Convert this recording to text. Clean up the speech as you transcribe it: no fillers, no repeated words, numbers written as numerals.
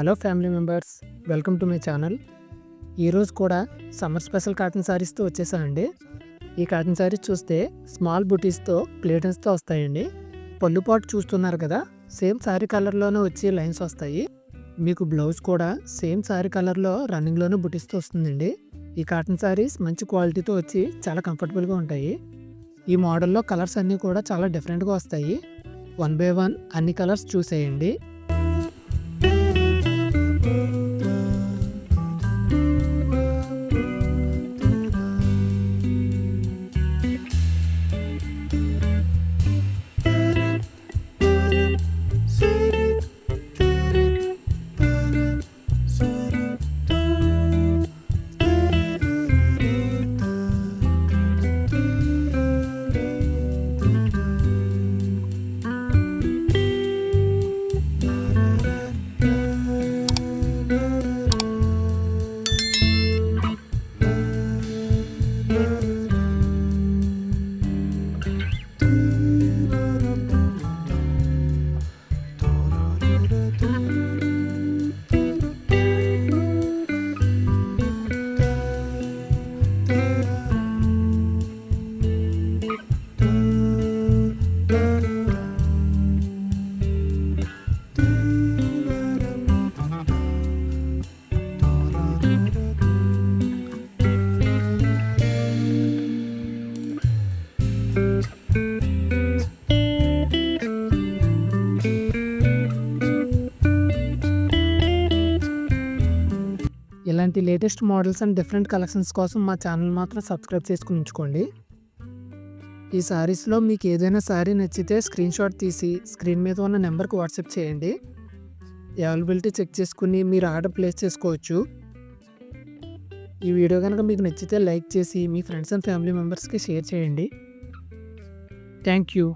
Hello family members, welcome to my channel. ఈరోజు కూడా summer special cotton శారీస్తో వచ్చేసానండి. ఈ కాటన్ శారీస్ చూస్తే స్మాల్ బుటీస్తో ప్లేటన్స్తో వస్తాయండి. పళ్ళుపాటు చూస్తున్నారు కదా, సేమ్ శారీ కలర్లోనే వచ్చి లైన్స్ వస్తాయి. మీకు బ్లౌజ్ కూడా సేమ్ శారీ కలర్లో రన్నింగ్లోనే బుటీస్తో వస్తుందండి. ఈ కాటన్ శారీస్ మంచి క్వాలిటీతో వచ్చి చాలా కంఫర్టబుల్గా ఉంటాయి. ఈ మోడల్లో కలర్స్ అన్నీ కూడా చాలా డిఫరెంట్గా వస్తాయి. 1 by 1 అన్ని కలర్స్ చూసేయండి. ఇలాంటి latest models and different collections కోసం మా ఛానల్ మాత్రం సబ్స్క్రైబ్ చేసుకుని ఉంచుకోండి. ఈ శారీస్లో మీకు ఏదైనా శారీ నచ్చితే స్క్రీన్ షాట్ తీసి స్క్రీన్ మీద ఉన్న నెంబర్కి వాట్సాప్ చేయండి. అవైలబిలిటీ చెక్ చేసుకుని మీరు ఆర్డర్ ప్లేస్ చేసుకోవచ్చు. ఈ వీడియో కనుక మీకు నచ్చితే లైక్ చేసి మీ ఫ్రెండ్స్ అండ్ ఫ్యామిలీ మెంబర్స్కి షేర్ చేయండి. Thank you.